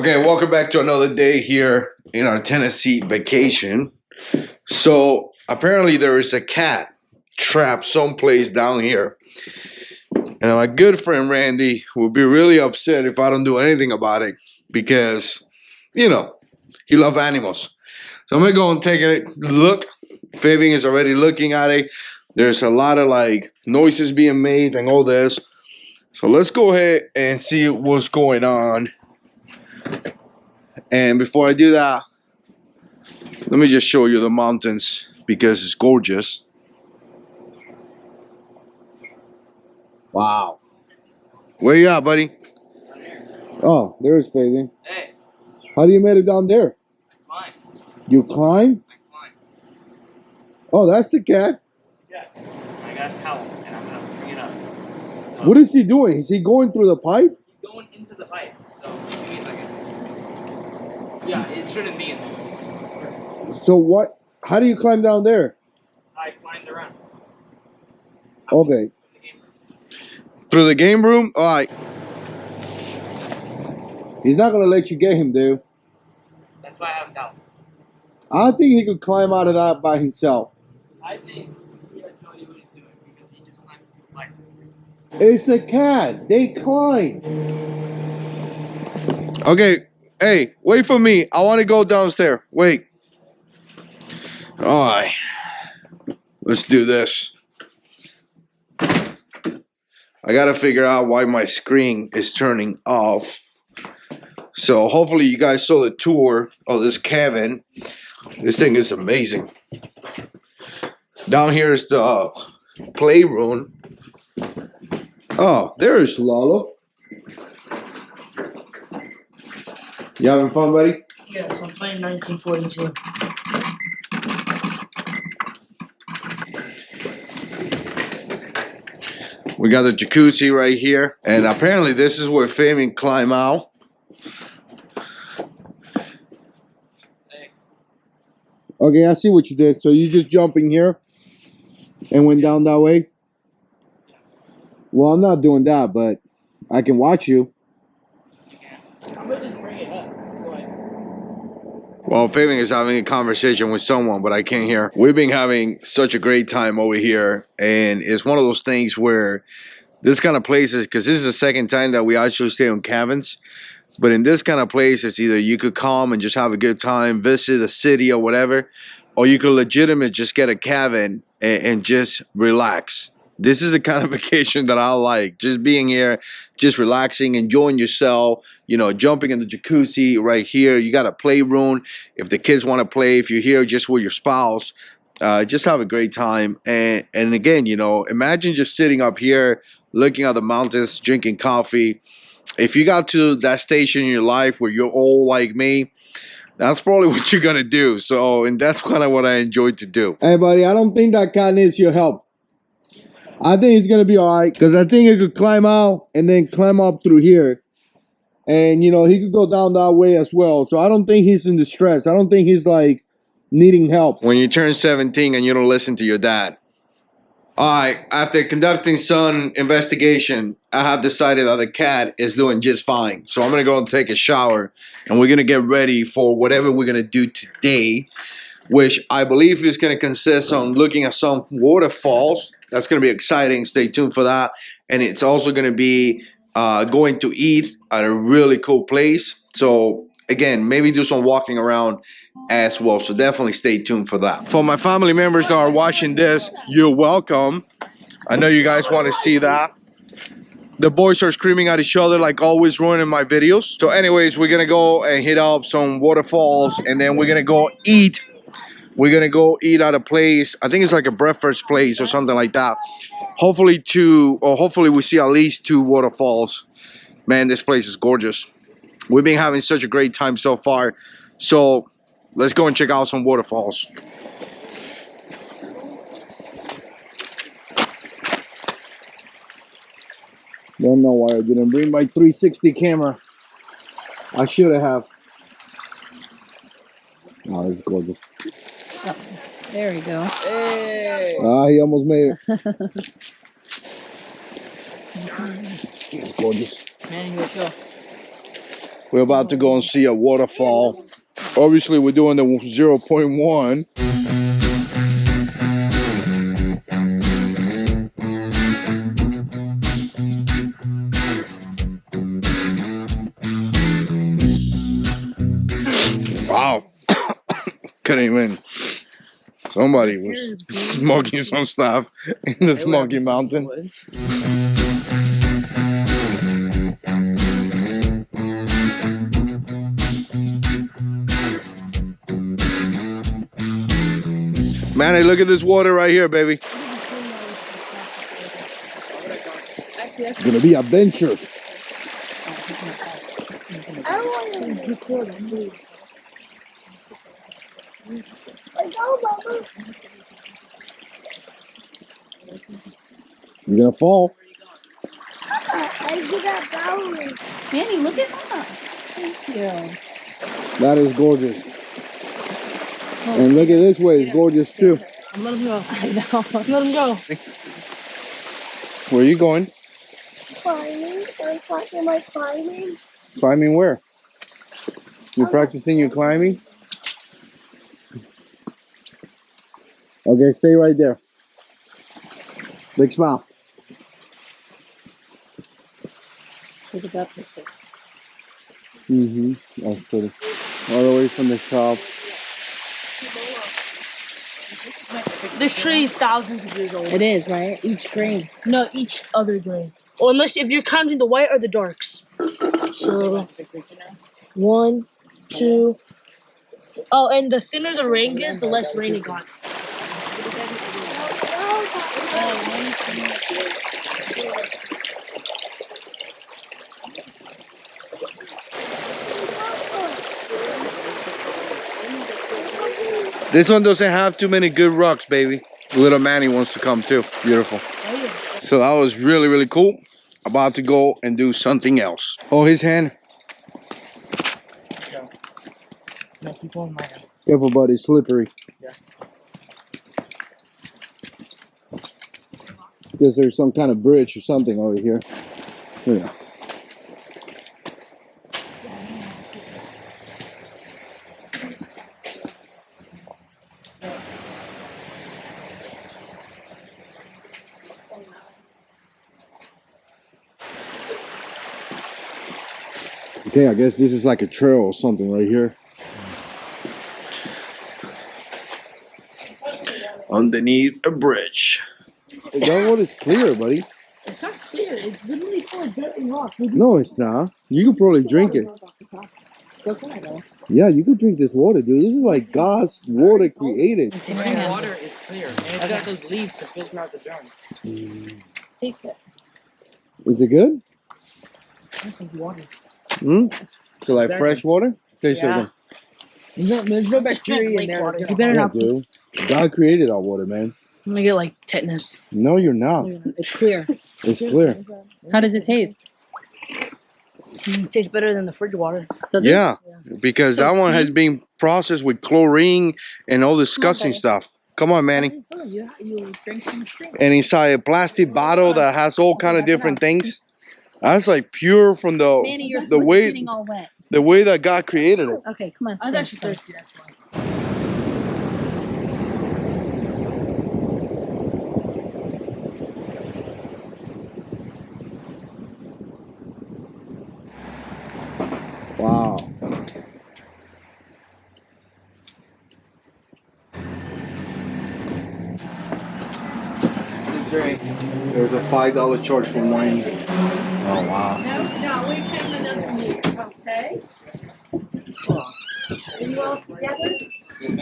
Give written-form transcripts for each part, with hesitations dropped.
Okay, welcome back to another day here in our Tennessee vacation. So apparently there is a cat trapped someplace down here. And my good friend Randy will be really upset if I don't do anything about it because, he loves animals. So I'm gonna go and take a look. Fabian is already looking at it. There's a lot of noises being made and all this. So let's go ahead and see what's going on. And before I do that, let me just show you the mountains because it's gorgeous. Wow. Where you at, buddy? Down here. Oh, there's Fabian. Hey. How do you make it down there? I climb. You climb? I climb. Oh, that's the cat. Yeah. I got a towel and I'm gonna bring it up. So What is he doing? Is he going through the pipe? he's going into the pipe. So give me a second. Yeah, it shouldn't be in there. So what? How do you climb down there? I climbed around. Okay. The game room. Through the game room? All right. He's not going to let you get him, dude. That's why I have a towel. I don't think he could climb out of that by himself. I think he has no idea what he's doing because he just climbed through the pipe. It's a cat. They climb. Okay. Hey, wait for me. I want to go downstairs. Wait. All right. Let's do this. I got to figure out why my screen is turning off. So hopefully you guys saw the tour of this cabin. This thing is amazing. Down here is the playroom. Oh, there's Lalo. You having fun, buddy? Yes, I'm playing 1942. We got the jacuzzi right here. And apparently this is where Fabian climb out. Hey. Okay, I see what you did. So you just jumping here and went down that way? Yeah. Well, I'm not doing that, but I can watch you. You can. I'm gonna just bring it up. Well, Fabian is having a conversation with someone, but I can't hear. We've been having such a great time over here, and it's one of those things where this kind of places, because this is the second time that we actually stay on cabins, but in this kind of place, it's either you could come and just have a good time, visit a city or whatever, or you could legitimately just get a cabin and just relax. This is the kind of vacation that I like. Just being here, just relaxing, enjoying yourself, jumping in the jacuzzi right here. You got a playroom. If the kids want to play, if you're here just with your spouse, just have a great time. And again, imagine just sitting up here, looking at the mountains, drinking coffee. If you got to that station in your life where you're old like me, that's probably what you're going to do. So, and that's kind of what I enjoy to do. Hey, buddy, I don't think that cat needs your help. I think he's going to be all right because I think he could climb out and then climb up through here. And, he could go down that way as well. So I don't think he's in distress. I don't think he's needing help. When you turn 17 and you don't listen to your dad. All right, after conducting some investigation, I have decided that the cat is doing just fine. So I'm going to go and take a shower and we're going to get ready for whatever we're going to do today, which I believe is going to consist on looking at some waterfalls. That's going to be exciting. Stay tuned for that. And it's also going to be going to eat at a really cool place. So again, maybe do some walking around as well. So definitely stay tuned for that. For my family members that are watching this, you're welcome. I know you guys want to see that. The boys are screaming at each other like always, ruining my videos. So anyways, we're going to go and hit up some waterfalls and then we're going to go eat. We're going to go eat at a place. I think it's like a breakfast place or something like that. Hopefully we see at least 2 waterfalls. Man, this place is gorgeous. We've been having such a great time so far. So let's go and check out some waterfalls. Don't know why I didn't bring my 360 camera. I should have. Oh, it's gorgeous. Oh, there we go. Hey! Ah, he almost made it. Nice one. It's gorgeous. Man, you go. We're about to go and see a waterfall. Obviously, we're doing the 0.1. Wow. Couldn't even. Somebody was smoking some stuff in the Smoky Mountain. Manny, look at this water right here, baby. It's gonna be adventures. You're gonna fall. Manny, look at that. Thank you. That is gorgeous. And look at this way, it's gorgeous too. Let him go. I know. Let him go. Where are you going? Climbing. I'm practicing my climbing. Climbing where? You're practicing your climbing? Okay, stay right there. Big smile. Look at that picture. Mm-hmm. That's pretty. All the way from the top. This tree is thousands of years old. It is, right? Each grain. No, each other grain. Or unless if you're counting the white or the darks. So 1, 2. Oh, and the thinner the rain gets, the less rain it got. This one doesn't have too many good rocks, baby. Little Manny wants to come too. Beautiful. So that was really, really cool. About to go and do something else. Oh, his hand. No, people in my hand. Careful, buddy. Slippery. Yeah. Guess there's some kind of bridge or something over here. Yeah. Okay, I guess this is like a trail or something right here. Underneath a bridge. That water is clear, buddy. It's not clear. It's literally full of dirt and rock. No, it's not. You could probably drink it. Still can, though. Yeah, you could drink this water, dude. This is like God's water created. Rain water is clear. And it's got those leaves to filter out the dirt. Taste it. Is it good? I think water. Hmm? So like Exactly. fresh water? Taste Yeah. There's no bacteria in there. You better it. Yeah, not. dude. God created our water, man. I'm gonna get like tetanus. No, you're not. It's clear. It's clear. How does it taste? It tastes better than the fridge water. Does it? Yeah, because So that it's one has clean? been processed with chlorine and all disgusting buddy. stuff. Come on, Manny. You drink some drink. And inside a plastic bottle that has all kind of different things. That's like pure from Manny, your the foot's way getting all wet. the way that God created it. Okay, come on. I was actually thirsty. That's why. Wow. There's a $5 charge for wine. Oh wow. No, we came another year, okay? Are you all together?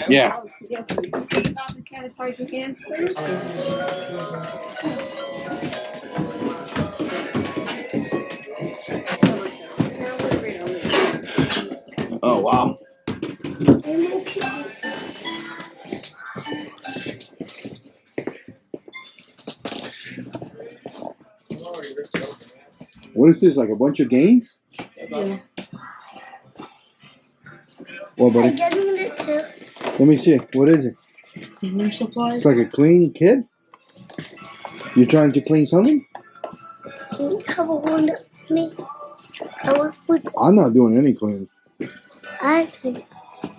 Yeah. Yes, please. Stop and sanitize your hands, please. Oh wow. What is this? Like a bunch of games? Yeah. Well, buddy, I'm getting it too. let me see. What is it? Cleaning supplies. It's like a clean kid. You trying to clean something? Can you have a hold of me? I want I'm not doing any cleaning. I think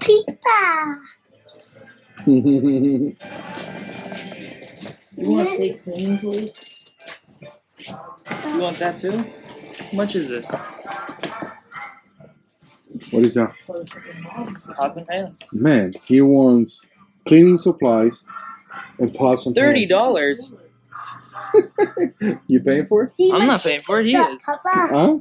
pizza. You want to take cleaning toys? You want that too? How much is this? What is that? Pots and pans. Man, he wants cleaning supplies and pots and pans. $30. You paying for it? I'm not paying for it. He is. Papa, Huh?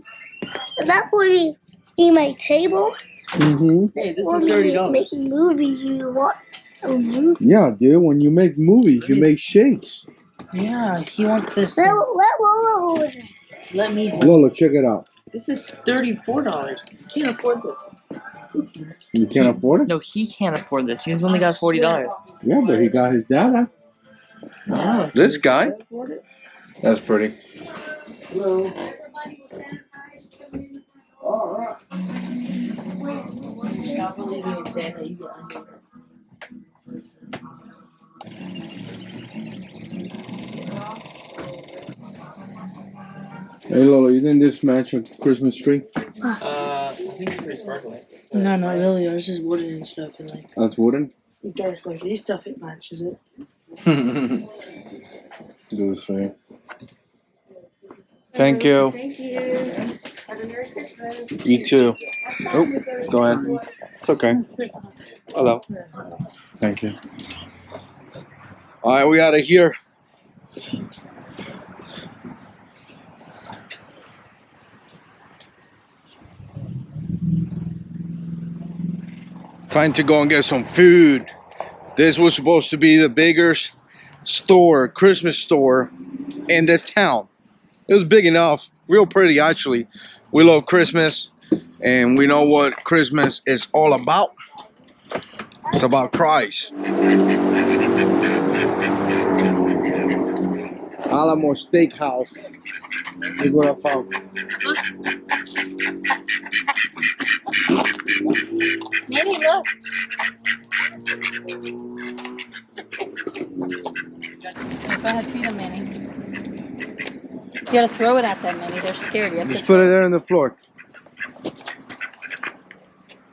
that would be my table. Mm-hmm. Hey, this is When you $30. make movies, you watch a movie. Yeah, dude. When you make movies, you make shakes. Yeah, he wants this. Whoa. Let me. Lola, check it out. This is $34. You can't afford this. You can't afford it? No, he can't afford this. He's only got $40. Yeah, but he got his data. No, This guy? That's pretty. Hello. Stop believing in Santa. You get under. Hey, Lola, you didn't this match a Christmas tree? I think it's pretty sparkly. No, not really. It's just wooden and stuff. And like That's wooden. dark like these stuff, it matches it. Do this for you. Thank you. Thank you. Have a Merry Christmas. You too. Oh, go ahead. It's okay. Hello. Thank you. All right, we out of here. Time to go and get some food. This was supposed to be the biggest store, Christmas store in this town. It was big enough, real pretty actually. We love Christmas and we know what Christmas is all about. It's about Christ. Alamo Steakhouse. Look what I found. Manny, look. Go ahead, feed them, Manny. You gotta throw it at them, Manny. They're scared. You have Just to put it there on the floor.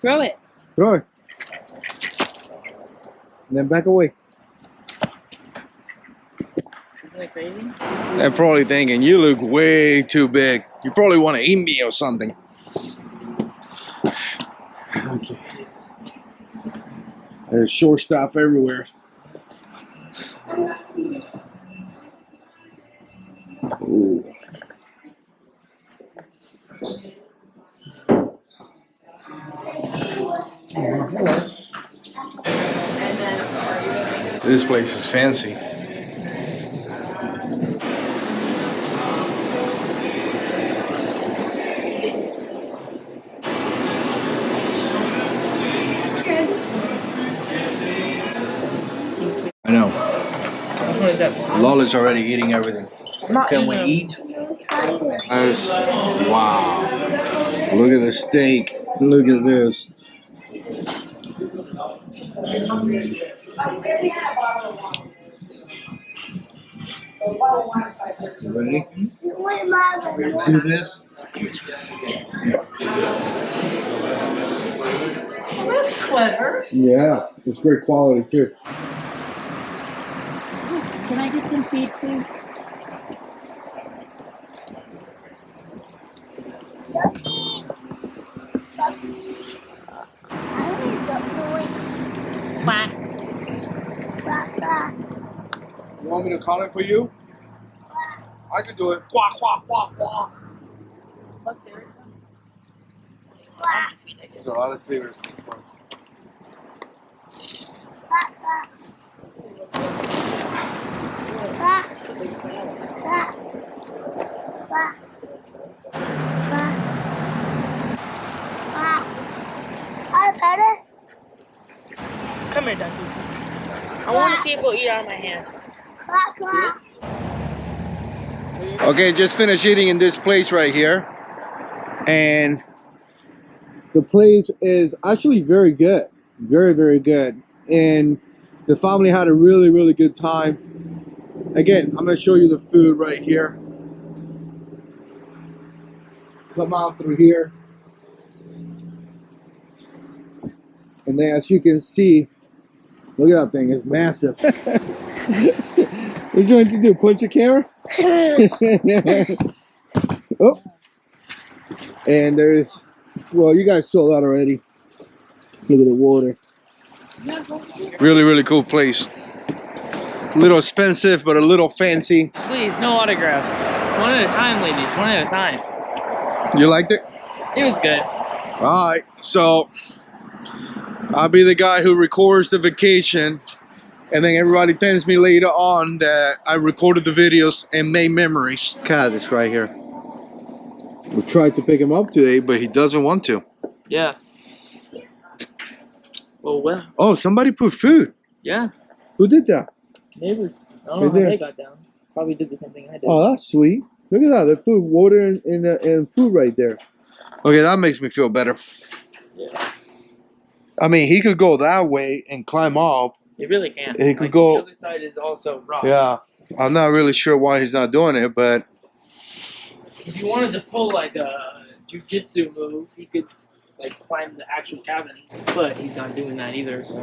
throw it. Throw it. And then back away. Isn't it crazy? They're probably thinking, you look way too big. You probably want to eat me or something. Okay. There's short stuff everywhere. Ooh. This place is fancy. I know. What is that? Lola's already eating everything. Can we eat? That's, wow. Look at the steak. Look at this. You ready? Do this. Well, that's clever. Yeah, it's great quality too. Can I get some feed, please? Quack. You want me to call it for you? I can do it. Quack, quack, quack, quack. Look, there it is. There's a lot of savers. Come here, Ducky. I want to see if he'll eat out of my hand. Okay, just finished eating in this place right here. And the place is actually very good. Very, very good. And the family had a really, really good time. Again, I'm going to show you the food right here. Come out through here. And then as you can see, look at that thing, it's massive. What are you trying to do, punch a camera? Oh. And there's, well, you guys saw that already. Look at the water. Really, really cool place. A little expensive, but a little fancy. Please, no autographs. One at a time, ladies. One at a time. You liked it? It was good. All right, so I'll be the guy who records the vacation, and then everybody tells me later on that I recorded the videos and made memories. Cat is right here. We tried to pick him up today, but he doesn't want to. Yeah. Well. Oh, somebody put food. Yeah. Who did that? Neighbors. I don't Right know how there. they got down. Probably did the same thing I did. Oh, that's sweet. Look at that. They put water and food right there. Okay, that makes me feel better. Yeah. I mean, he could go that way and climb up. He really can. He could go. The other side is also rock. Yeah. I'm not really sure why he's not doing it, but If you wanted to pull like a jujitsu move, he could like climb the actual cabin, but he's not doing that either. So